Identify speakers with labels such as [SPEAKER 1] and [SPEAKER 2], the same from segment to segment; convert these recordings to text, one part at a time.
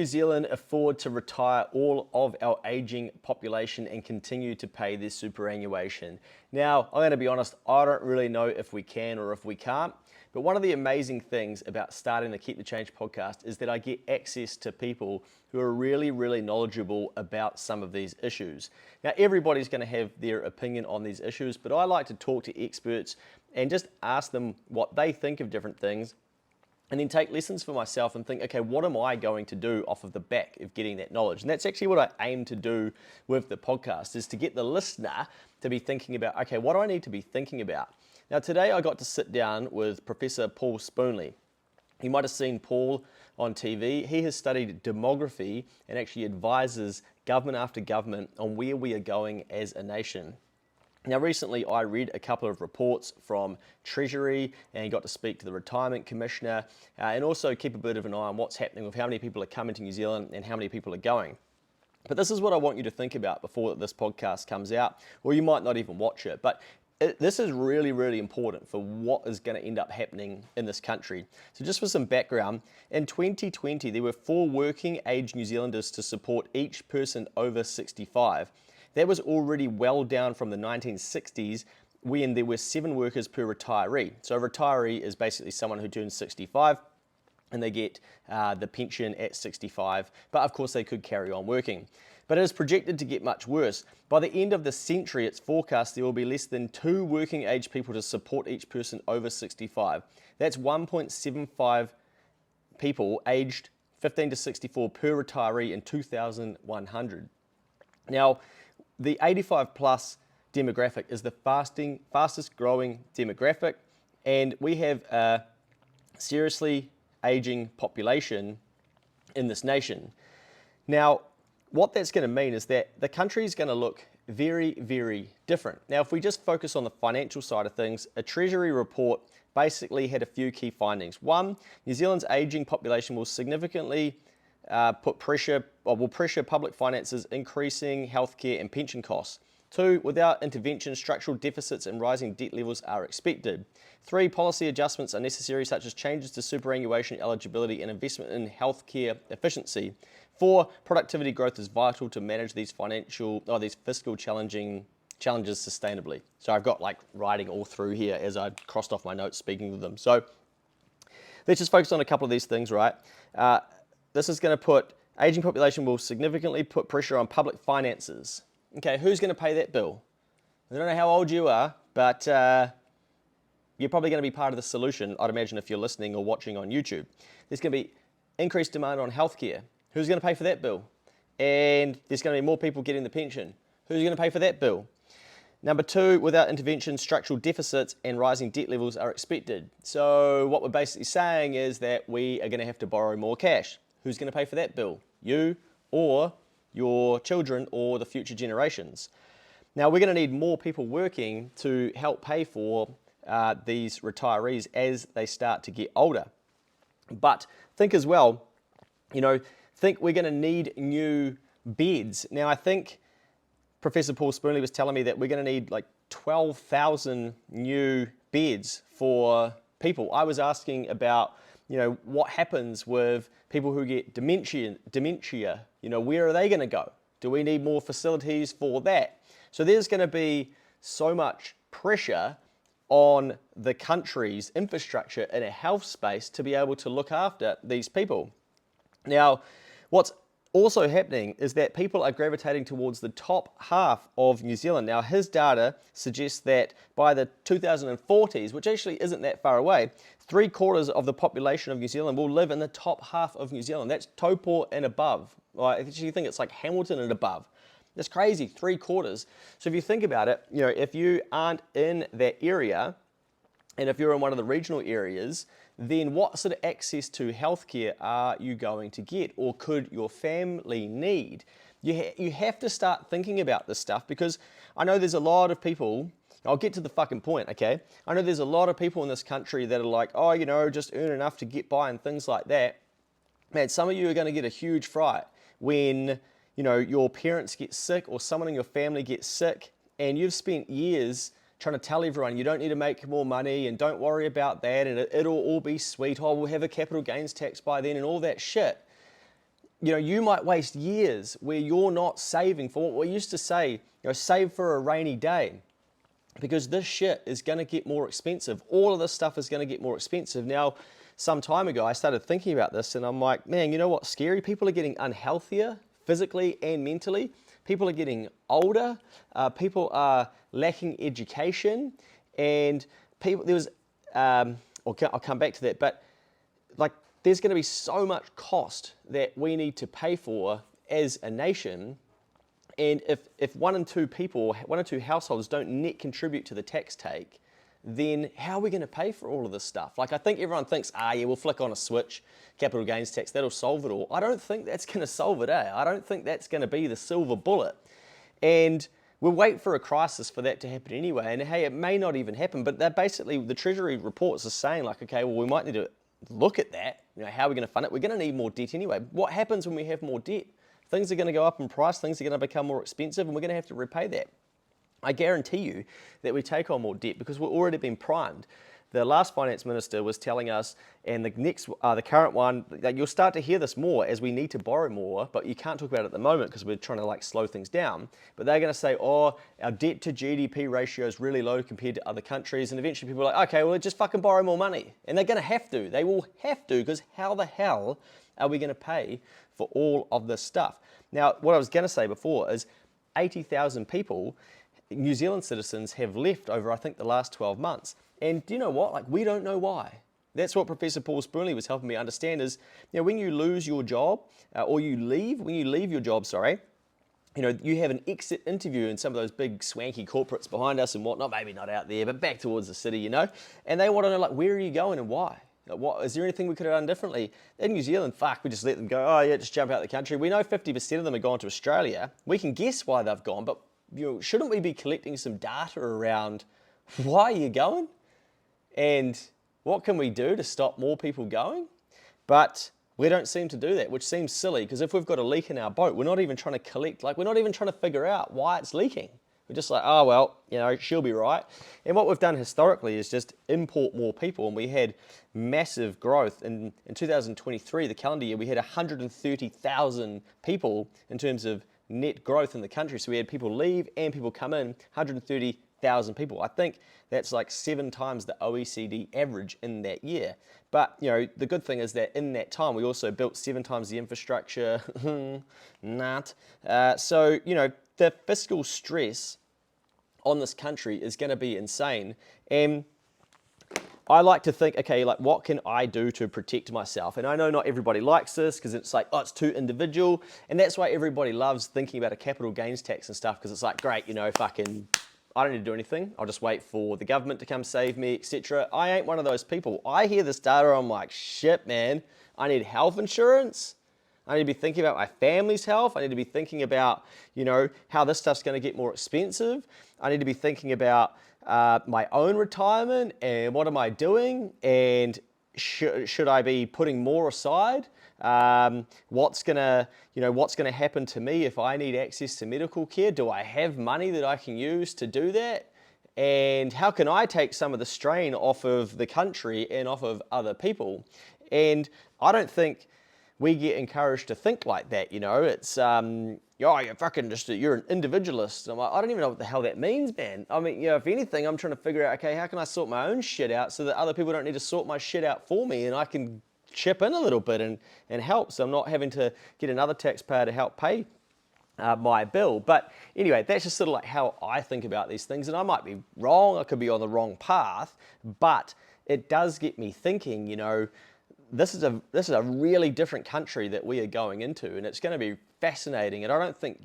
[SPEAKER 1] New Zealand afford to retire all of our aging population and continue to pay their superannuation? Now, I'm going to be honest, I don't really know if we can or if we can't, but one of the amazing things about starting the Keep the Change podcast is that I get access to people who are really knowledgeable about some of these issues. Now, everybody's going to have their opinion on these issues, but I like to talk to experts and just ask them what they think of different things, and then take lessons for myself and think, okay, what am I going to do off of the back of getting that knowledge? And that's actually what I aim to do with the podcast, is to get the listener to be thinking about, okay, what do I need to be thinking about? Now, today I got to sit down with Professor Paul Spoonley. You might have seen Paul on TV. He has studied demography and actually advises government after government on where we are going as a nation. Now, recently I read a couple of reports from Treasury and got to speak to the Retirement Commissioner and also keep a bit of an eye on what's happening with how many people are coming to New Zealand and how many people are going. But this is what I want you to think about before this podcast comes out, or you might not even watch it. But this is really important for what is going to end up happening in this country. So just for some background, in 2020 there were 4 working age New Zealanders to support each person over 65. That was already well down from the 1960s when there were 7 workers per retiree. So a retiree is basically someone who turns 65 and they get the pension at 65, but of course they could carry on working. But it is projected to get much worse. By the end of the century, it's forecast there will be less than 2 working age people to support each person over 65. That's 1.75 people aged 15 to 64 per retiree in 2100. Now, the 85 plus demographic is the fastest growing demographic, and we have a seriously aging population in this nation. Now, what that's going to mean is that the country is going to look very different. Now, if we just focus on the financial side of things, a Treasury report basically had a few key findings. 1, New Zealand's aging population will significantly pressure public finances, increasing healthcare and pension costs. 2, without intervention, structural deficits and rising debt levels are expected. 3, policy adjustments are necessary, such as changes to superannuation eligibility and investment in healthcare efficiency. 4, productivity growth is vital to manage these fiscal challenges sustainably. So I've got like writing all through here as I crossed off my notes speaking with them. So let's just focus on a couple of these things, right? This is going to put, aging population will significantly put pressure on public finances. Okay, who's going to pay that bill? I don't know how old you are, but you're probably going to be part of the solution, I'd imagine, if you're listening or watching on YouTube. There's going to be increased demand on healthcare. Who's going to pay for that bill? And there's going to be more people getting the pension. Who's going to pay for that bill? Number 2, without intervention, structural deficits and rising debt levels are expected. So what we're basically saying is that we are going to have to borrow more cash. Who's going to pay for that bill? You or your children or the future generations. Now, we're going to need more people working to help pay for these retirees as they start to get older. But think as well, think we're going to need new beds. Now, I think Professor Paul Spoonley was telling me that we're going to need like 12,000 new beds for people. I was asking about, what happens with people who get dementia, where are they going to go? Do we need more facilities for that? So there's going to be so much pressure on the country's infrastructure in a health space to be able to look after these people. Now, what's also happening is that people are gravitating towards the top half of New Zealand. Now, his data suggests that by the 2040s, which actually isn't that far away, 3/4 of the population of New Zealand will live in the top half of New Zealand. That's Taupo and above. I actually think it's like Hamilton and above. That's crazy, 3/4. So if you think about it, if you aren't in that area, and if you're in one of the regional areas, then what sort of access to healthcare are you going to get, or could your family need? You have to start thinking about this stuff, because I know there's a lot of people, I'll get to the fucking point, okay? I know there's a lot of people in this country that are like, just earn enough to get by and things like that. Man, some of you are going to get a huge fright when, your parents get sick or someone in your family gets sick, and you've spent years trying to tell everyone you don't need to make more money and don't worry about that and it'll all be sweet. Oh, we'll have a capital gains tax by then and all that shit. you might waste years where you're not saving for what we used to say, save for a rainy day. Because this shit is going to get more expensive. All of this stuff is going to get more expensive. Now, some time ago, I started thinking about this and I'm like, man, you know what's scary? People are getting unhealthier physically and mentally. People are getting older. People are lacking education. And I'll come back to that, but like there's going to be so much cost that we need to pay for as a nation. And if one in two households don't net contribute to the tax take, then how are we going to pay for all of this stuff? Like I think everyone thinks, yeah, we'll flick on a switch, capital gains tax, that'll solve it all. I don't think that's going to solve it, I don't think that's going to be the silver bullet. And we'll wait for a crisis for that to happen anyway. And hey, it may not even happen, but they're basically, the Treasury reports are saying like, okay, well, we might need to look at that. How are we going to fund it? We're going to need more debt anyway. What happens when we have more debt? Things are going to go up in price, things are going to become more expensive, and we're going to have to repay that. I guarantee you that we take on more debt because we've already been primed. The last finance minister was telling us, and the current one, that you'll start to hear this more as we need to borrow more, but you can't talk about it at the moment because we're trying to slow things down. But they're going to say, our debt to GDP ratio is really low compared to other countries, and eventually people are like, okay, well, just fucking borrow more money. And they're going to have to. They will have to, because how the hell are we going to pay for all of this stuff? Now, what I was going to say before is 80,000 people, New Zealand citizens, have left over, I think, the last 12 months. And do you know what? We don't know why. That's what Professor Paul Spoonley was helping me understand is, when you lose your job, when you leave your job, you have an exit interview in some of those big swanky corporates behind us and whatnot, maybe not out there, but back towards the city, and they want to know, where are you going and why? What, is there anything we could have done differently? In New Zealand, we just let them go, oh yeah, just jump out of the country. We know 50% of them have gone to Australia. We can guess why they've gone, but shouldn't we be collecting some data around why you're going? And what can we do to stop more people going? But we don't seem to do that, which seems silly, because if we've got a leak in our boat, we're not even trying to collect, we're not even trying to figure out why it's leaking. We're just like, oh, well, she'll be right. And what we've done historically is just import more people, and we had massive growth. In 2023, the calendar year, we had 130,000 people in terms of net growth in the country. So we had people leave and people come in, 130,000 people. I think that's 7 times the OECD average in that year. But, the good thing is that in that time, we also built 7 times the infrastructure. So, the fiscal stress on this country is going to be insane. And I like to think, okay, what can I do to protect myself? And I know not everybody likes this because it's it's too individual. And that's why everybody loves thinking about a capital gains tax and stuff, because it's great, I don't need to do anything. I'll just wait for the government to come save me, etc. I ain't one of those people. I hear this data, I'm like, shit, man, I need health insurance. I need to be thinking about my family's health. I need to be thinking about, how this stuff's going to get more expensive. I need to be thinking about my own retirement and what am I doing, and should I be putting more aside? What's gonna happen to me if I need access to medical care? Do I have money that I can use to do that? And how can I take some of the strain off of the country and off of other people? And I don't think we get encouraged to think like that. It's you're an individualist. I'm like, I don't even know what the hell that means, man. I mean, if anything, I'm trying to figure out, okay, how can I sort my own shit out so that other people don't need to sort my shit out for me, and I can chip in a little bit and help, so I'm not having to get another taxpayer to help pay my bill. But anyway, that's just sort of how I think about these things, and I might be wrong, I could be on the wrong path, but it does get me thinking, this is a really different country that we are going into, and it's going to be fascinating. And I don't think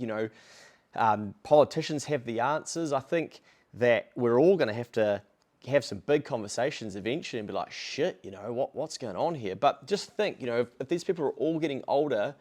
[SPEAKER 1] politicians have the answers. I think that we're all going to have some big conversations eventually and be like, shit, what's going on here? But just think, if these people are all getting older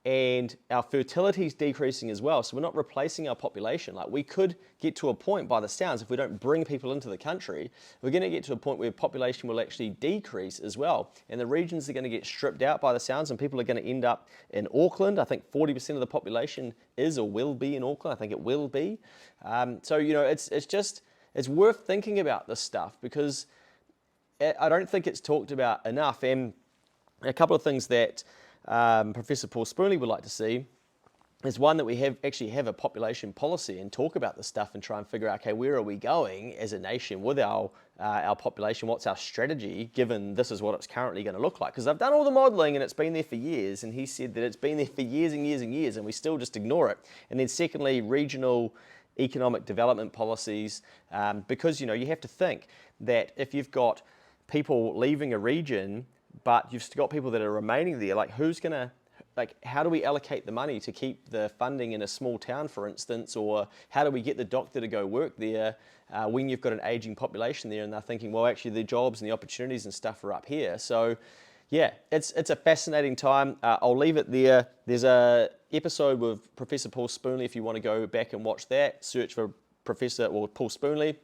[SPEAKER 1] and our fertility is decreasing as well, so we're not replacing our population. We could get to a point, by the sounds, if we don't bring people into the country, we're going to get to a point where population will actually decrease as well. And the regions are going to get stripped out, by the sounds, and people are going to end up in Auckland. I think 40% of the population is or will be in Auckland. I think it will be. So, it's worth thinking about this stuff, because I don't think it's talked about enough. And a couple of things that Professor Paul Spoonley would like to see is one that we actually have a population policy and talk about this stuff and try and figure out, okay, where are we going as a nation with our population? What's our strategy, given this is what it's currently going to look like? Because I've done all the modelling and it's been there for years, and he said that it's been there for years and years and years, and we still just ignore it. And then secondly, regional economic development policies, because you have to think that if you've got people leaving a region, but you've still got people that are remaining there, like who's going to, how do we allocate the money to keep the funding in a small town, for instance, or how do we get the doctor to go work there when you've got an aging population there and they're thinking, well, actually the jobs and the opportunities and stuff are up here. So yeah, it's a fascinating time. I'll leave it there. There's a episode with Professor Paul Spoonley if you want to go back and watch that. Search for Paul Spoonley.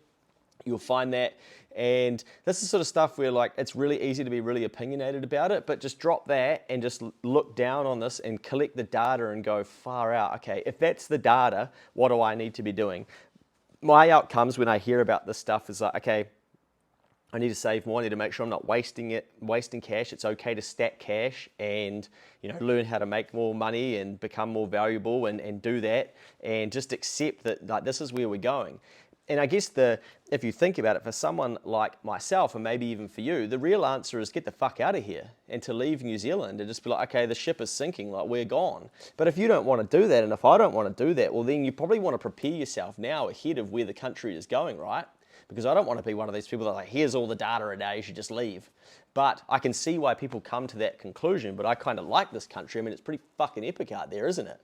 [SPEAKER 1] You'll find that. And this is sort of stuff where it's really easy to be really opinionated about it, but just drop that and just look down on this and collect the data and go far out. Okay, if that's the data, what do I need to be doing? My outcomes when I hear about this stuff is okay, I need to save more. I need to make sure I'm not wasting cash. It's okay to stack cash and learn how to make more money and become more valuable and do that and just accept that this is where we're going. And I guess if you think about it, for someone like myself, and maybe even for you, the real answer is get the fuck out of here and to leave New Zealand and just be like, okay, the ship is sinking, we're gone. But if you don't want to do that, and if I don't want to do that, well, then you probably want to prepare yourself now ahead of where the country is going, right? Because I don't want to be one of these people that here's all the data a day, you should just leave. But I can see why people come to that conclusion, but I kind of like this country. I mean, it's pretty fucking epic out there, isn't it?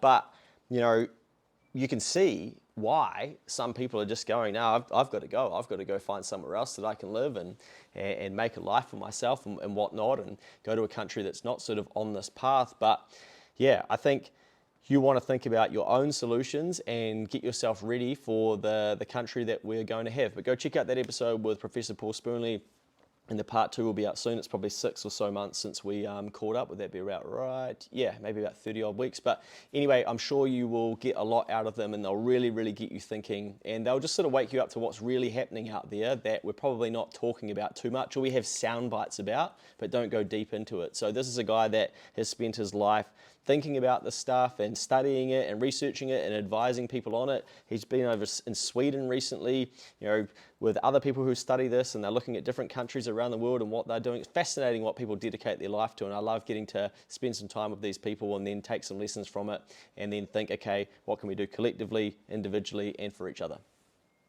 [SPEAKER 1] But you can see why some people are just going, no, I've got to go. I've got to go find somewhere else that I can live and make a life for myself and whatnot, and go to a country that's not sort of on this path. But yeah, I think you want to think about your own solutions and get yourself ready for the country that we're going to have. But go check out that episode with Professor Paul Spoonley. And the part 2 will be out soon. It's probably 6 or so months since we caught up. Would that be about right? Yeah, maybe about 30 odd weeks. But anyway, I'm sure you will get a lot out of them, and they'll really, really get you thinking. And they'll just sort of wake you up to what's really happening out there that we're probably not talking about too much, or we have sound bites about, but don't go deep into it. So this is a guy that has spent his life thinking about this stuff and studying it and researching it and advising people on it. He's been over in Sweden recently, with other people who study this, and they're looking at different countries around the world and what they're doing. It's fascinating what people dedicate their life to, and I love getting to spend some time with these people and then take some lessons from it and then think, okay, what can we do collectively, individually, and for each other?